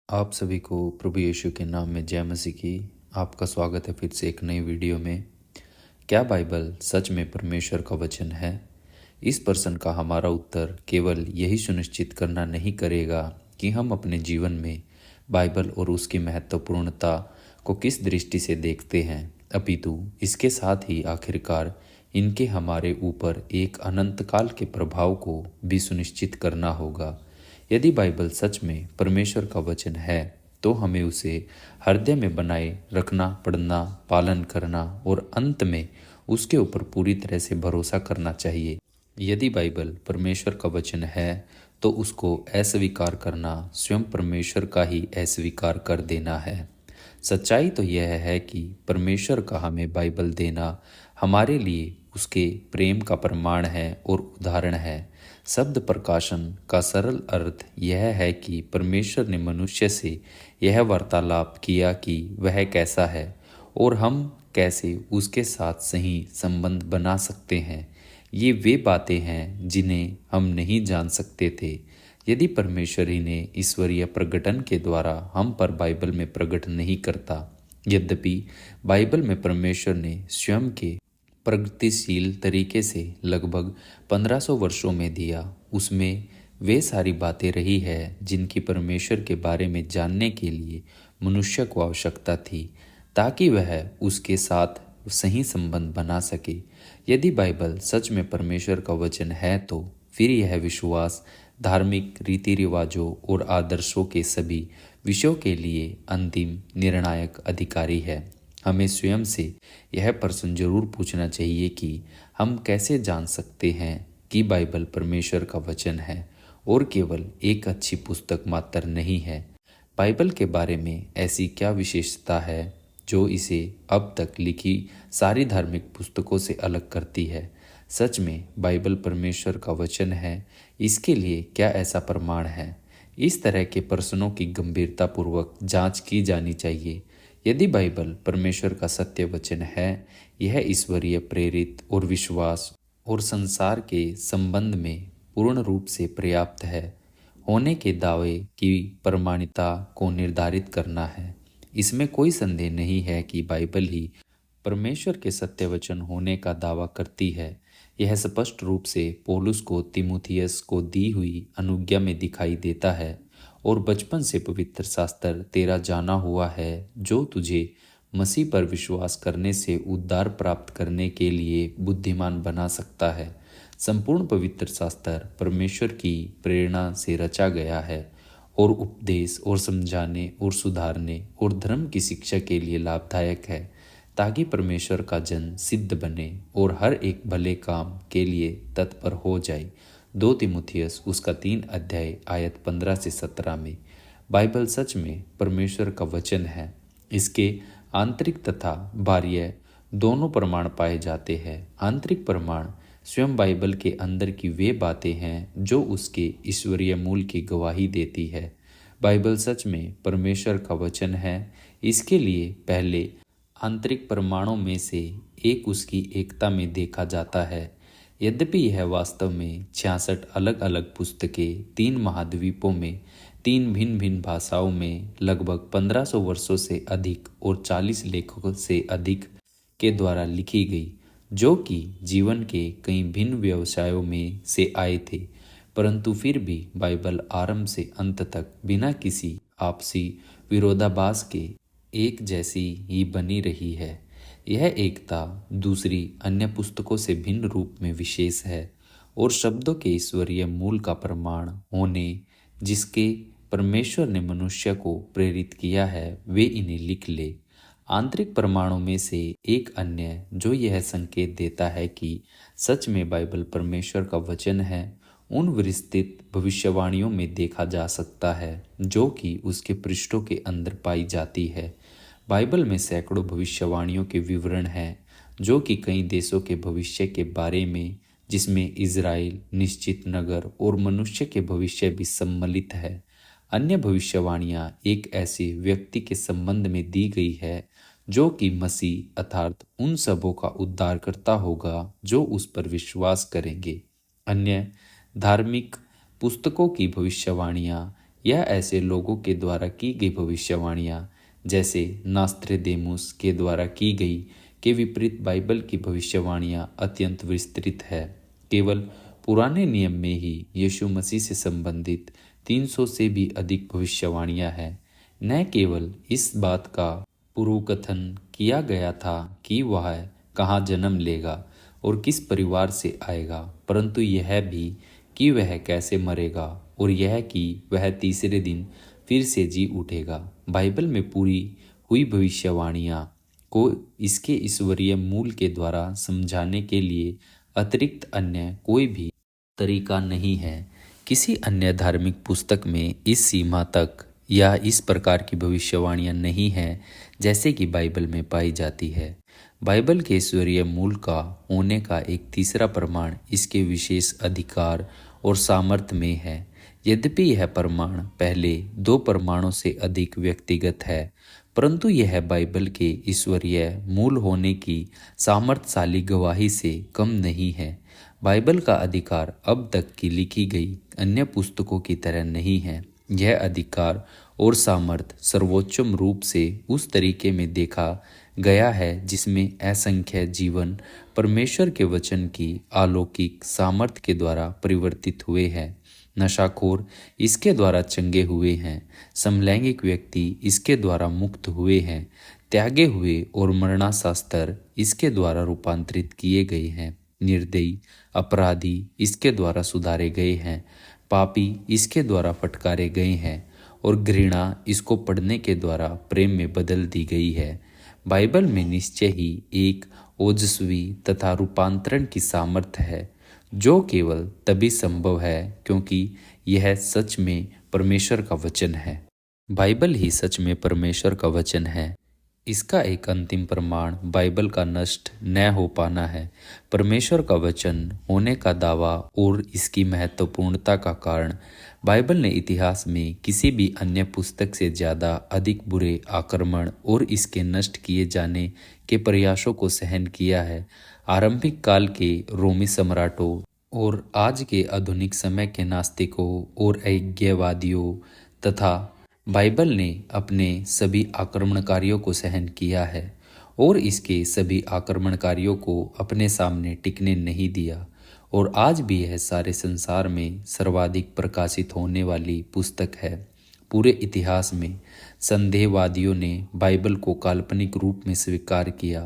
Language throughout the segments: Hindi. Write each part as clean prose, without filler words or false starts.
आप सभी को प्रभु यीशु के नाम में जय मसीह की। आपका स्वागत है फिर से एक नई वीडियो में। क्या बाइबल सच में परमेश्वर का वचन है? इस प्रश्न का हमारा उत्तर केवल यही सुनिश्चित करना नहीं करेगा कि हम अपने जीवन में बाइबल और उसकी महत्वपूर्णता को किस दृष्टि से देखते हैं, अपितु इसके साथ ही आखिरकार इनके हमारे ऊपर एक अनंत काल के प्रभाव को भी सुनिश्चित करना होगा। यदि बाइबल सच में परमेश्वर का वचन है तो हमें उसे हृदय में बनाए रखना, पढ़ना, पालन करना और अंत में उसके ऊपर पूरी तरह से भरोसा करना चाहिए। यदि बाइबल परमेश्वर का वचन है तो उसको अस्वीकार करना स्वयं परमेश्वर का ही अस्वीकार कर देना है। सच्चाई तो यह है कि परमेश्वर का हमें बाइबल देना हमारे लिए उसके प्रेम का प्रमाण है और उदाहरण है। शब्द प्रकाशन का सरल अर्थ यह है कि परमेश्वर ने मनुष्य से यह वार्तालाप किया कि वह कैसा है और हम कैसे उसके साथ सही संबंध बना सकते हैं। ये वे बातें हैं जिन्हें हम नहीं जान सकते थे यदि परमेश्वर ही ने ईश्वरीय प्रकटन के द्वारा हम पर बाइबल में प्रकट नहीं करता। यद्यपि बाइबल में परमेश्वर ने स्वयं के प्रगतिशील तरीके से लगभग 1500 वर्षों में दिया, उसमें वे सारी बातें रही है जिनकी परमेश्वर के बारे में जानने के लिए मनुष्य को आवश्यकता थी ताकि वह उसके साथ सही संबंध बना सके। यदि बाइबल सच में परमेश्वर का वचन है तो फिर यह विश्वास, धार्मिक रीति रिवाजों और आदर्शों के सभी विषयों के लिए अंतिम निर्णायक अधिकारी है। हमें स्वयं से यह प्रश्न जरूर पूछना चाहिए कि हम कैसे जान सकते हैं कि बाइबल परमेश्वर का वचन है और केवल एक अच्छी पुस्तक मात्र नहीं है। बाइबल के बारे में ऐसी क्या विशेषता है जो इसे अब तक लिखी सारी धार्मिक पुस्तकों से अलग करती है? सच में बाइबल परमेश्वर का वचन है, इसके लिए क्या ऐसा प्रमाण है? इस तरह के प्रश्नों की गंभीरतापूर्वक जांच की जानी चाहिए। यदि बाइबल परमेश्वर का सत्य वचन है, यह ईश्वरीय प्रेरित और विश्वास और संसार के संबंध में पूर्ण रूप से पर्याप्त है होने के दावे की प्रमाणिकता को निर्धारित करना है। इसमें कोई संदेह नहीं है कि बाइबल ही परमेश्वर के सत्य वचन होने का दावा करती है। यह स्पष्ट रूप से पौलुस को तीमुथियस को दी हुई अनुज्ञा में दिखाई देता है और बचपन से पवित्र शास्त्र तेरा जाना हुआ है जो तुझे मसीह पर विश्वास करने से उद्धार प्राप्त करने के लिए बुद्धिमान बना सकता है। संपूर्ण पवित्र शास्त्र परमेश्वर की प्रेरणा से रचा गया है और उपदेश और समझाने और सुधारने और धर्म की शिक्षा के लिए लाभदायक है ताकि परमेश्वर का जन सिद्ध बने और हर एक भले काम के लिए तत्पर हो जाए। 2 तीमुथियस उसका 3 अध्याय आयत 15 से 17 में। बाइबल सच में परमेश्वर का वचन है। इसके आंतरिक तथा बाह्य दोनों प्रमाण पाए जाते हैं। आंतरिक प्रमाण स्वयं बाइबल के अंदर की वे बातें हैं जो उसके ईश्वरीय मूल की गवाही देती है। बाइबल सच में परमेश्वर का वचन है, इसके लिए पहले आंतरिक प्रमाणों में से एक उसकी एकता में देखा जाता है। यद्यपि यह वास्तव में 66 अलग अलग पुस्तकें 3 महाद्वीपों में 3 भिन्न भिन्न भाषाओं में लगभग 1500 वर्षों से अधिक और 40 लेखकों से अधिक के द्वारा लिखी गई, जो कि जीवन के कई भिन्न व्यवसायों में से आए थे, परंतु फिर भी बाइबल आरंभ से अंत तक बिना किसी आपसी विरोधाभास के एक जैसी ही बनी रही है। यह एकता दूसरी अन्य पुस्तकों से भिन्न रूप में विशेष है और शब्दों के ईश्वरीय मूल का प्रमाण होने जिसके परमेश्वर ने मनुष्य को प्रेरित किया है, वे इन्हें लिख ले। आंतरिक प्रमाणों में से एक अन्य जो यह संकेत देता है कि सच में बाइबल परमेश्वर का वचन है, उन विस्तृत भविष्यवाणियों में देखा जा सकता है जो कि उसके पृष्ठों के अंदर पाई जाती है। बाइबल में सैकड़ों भविष्यवाणियों के विवरण हैं जो कि कई देशों के भविष्य के बारे में, जिसमें इज़राइल, निश्चित नगर और मनुष्य के भविष्य भी सम्मिलित है। अन्य भविष्यवाणियां एक ऐसे व्यक्ति के संबंध में दी गई है जो कि मसीह अर्थात उन सबों का उद्धार करता होगा जो उस पर विश्वास करेंगे। अन्य धार्मिक पुस्तकों की भविष्यवाणियां यह ऐसे लोगों के द्वारा की गई भविष्यवाणियाँ जैसे नास्त्रेदेमुस के द्वारा की गई के विपरीत बाइबल की भविष्यवाणियाँ अत्यंत विस्तृत है। केवल पुराने नियम में ही यीशु मसीह से संबंधित 300 से भी अधिक भविष्यवाणियाँ हैं। न केवल इस बात का पूर्वकथन किया गया था कि वह कहाँ जन्म लेगा और किस परिवार से आएगा, परंतु यह भी कि वह कैसे मरेगा और यह कि वह तीसरे दिन फिर से जी उठेगा। बाइबल में पूरी हुई भविष्यवाणियाँ को इसके ईश्वरीय मूल के द्वारा समझाने के लिए अतिरिक्त अन्य कोई भी तरीका नहीं है। किसी अन्य धार्मिक पुस्तक में इस सीमा तक या इस प्रकार की भविष्यवाणियाँ नहीं हैं जैसे कि बाइबल में पाई जाती है। बाइबल के ईश्वरीय मूल का होने का एक तीसरा प्रमाण इसके विशेष अधिकार और सामर्थ्य में है। यद्यपि यह प्रमाण पहले दो प्रमाणों से अधिक व्यक्तिगत है, परंतु यह बाइबल के ईश्वरीय मूल होने की सामर्थ्यशाली गवाही से कम नहीं है। बाइबल का अधिकार अब तक की लिखी गई अन्य पुस्तकों की तरह नहीं है। यह अधिकार और सामर्थ्य सर्वोच्चम रूप से उस तरीके में देखा गया है जिसमें असंख्य जीवन परमेश्वर के वचन की अलौकिक सामर्थ्य के द्वारा परिवर्तित हुए हैं। नशाखोर इसके द्वारा चंगे हुए हैं, समलैंगिक व्यक्ति इसके द्वारा मुक्त हुए हैं, त्यागे हुए और मरणाशास्त्र इसके द्वारा रूपांतरित किए गए हैं, निर्दयी अपराधी इसके द्वारा सुधारे गए हैं, पापी इसके द्वारा फटकारे गए हैं और घृणा इसको पढ़ने के द्वारा प्रेम में बदल दी गई है। बाइबल में निश्चय ही एक ओजस्वी तथा रूपांतरण की सामर्थ्य है जो केवल तभी संभव है क्योंकि यह सच में परमेश्वर का वचन है। बाइबल ही सच में परमेश्वर का वचन है। इसका एक अंतिम प्रमाण बाइबल का नष्ट न हो पाना है। परमेश्वर का वचन होने का दावा और इसकी महत्वपूर्णता का कारण बाइबल ने इतिहास में किसी भी अन्य पुस्तक से ज़्यादा अधिक बुरे आक्रमण और इसके नष्ट किए जाने के प्रयासों को सहन किया है। आरंभिक काल के रोमी सम्राटों और आज के आधुनिक समय के नास्तिकों और अज्ञेयवादियों तथा बाइबल ने अपने सभी आक्रमणकारियों को सहन किया है और इसके सभी आक्रमणकारियों को अपने सामने टिकने नहीं दिया और आज भी यह सारे संसार में सर्वाधिक प्रकाशित होने वाली पुस्तक है। पूरे इतिहास में संदेहवादियों ने बाइबल को काल्पनिक रूप में स्वीकार किया,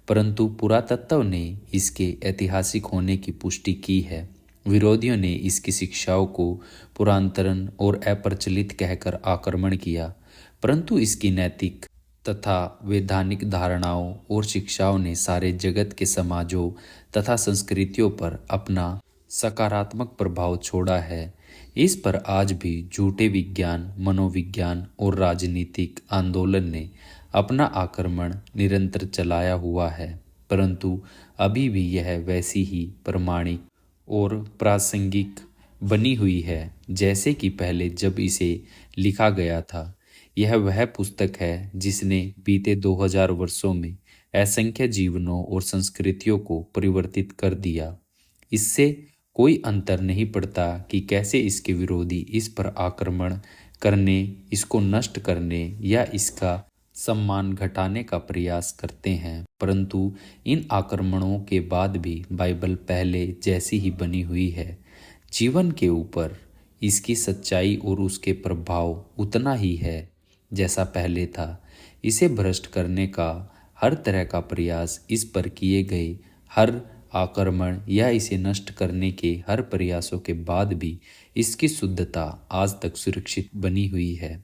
परंतु पुरातत्व ने इसके ऐतिहासिक होने की पुष्टि की है। विरोधियों ने इसकी शिक्षाओं को पुरातन और अप्रचलित कहकर आक्रमण किया, परंतु इसकी नैतिक तथा वैधानिक धारणाओं और शिक्षाओं ने सारे जगत के समाजों तथा संस्कृतियों पर अपना सकारात्मक प्रभाव छोड़ा है। इस पर आज भी झूठे विज्ञान, मनोविज्ञान और राजनीतिक आंदोलन ने अपना आक्रमण निरंतर चलाया हुआ है, परंतु अभी भी यह वैसी ही प्रमाणिक और प्रासंगिक बनी हुई है जैसे कि पहले जब इसे लिखा गया था। यह वह पुस्तक है जिसने बीते 2000 वर्षों में असंख्य जीवनों और संस्कृतियों को परिवर्तित कर दिया। इससे कोई अंतर नहीं पड़ता कि कैसे इसके विरोधी इस पर आक्रमण करने, इसको नष्ट करने या इसका सम्मान घटाने का प्रयास करते हैं, परंतु इन आक्रमणों के बाद भी बाइबल पहले जैसी ही बनी हुई है। जीवन के ऊपर इसकी सच्चाई और उसके प्रभाव उतना ही है जैसा पहले था। इसे भ्रष्ट करने का हर तरह का प्रयास, इस पर किए गए हर आक्रमण या इसे नष्ट करने के हर प्रयासों के बाद भी इसकी शुद्धता आज तक सुरक्षित बनी हुई है,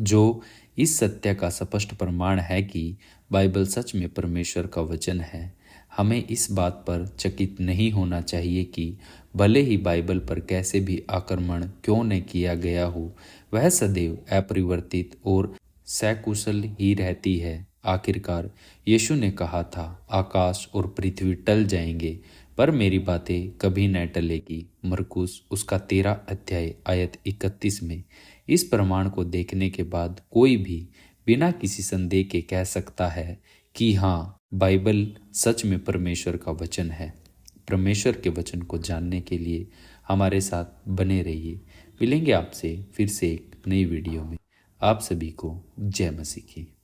जो इस सत्य का स्पष्ट प्रमाण है कि बाइबल सच में परमेश्वर का वचन है। हमें इस बात पर चकित नहीं होना चाहिए कि भले ही बाइबल पर कैसे भी आक्रमण क्यों न किया गया हो, वह सदैव अपरिवर्तित और सकुशल ही रहती है। आखिरकार यीशु ने कहा था, आकाश और पृथ्वी टल जाएंगे पर मेरी बातें कभी न टलेगी। मरकुस उसका 13 अध्याय आयत 31 में इस प्रमाण को देखने के बाद कोई भी बिना किसी संदेह के कह सकता है कि हाँ, बाइबल सच में परमेश्वर का वचन है। परमेश्वर के वचन को जानने के लिए हमारे साथ बने रहिए। मिलेंगे आपसे फिर से एक नई वीडियो में। आप सभी को जय मसीह की।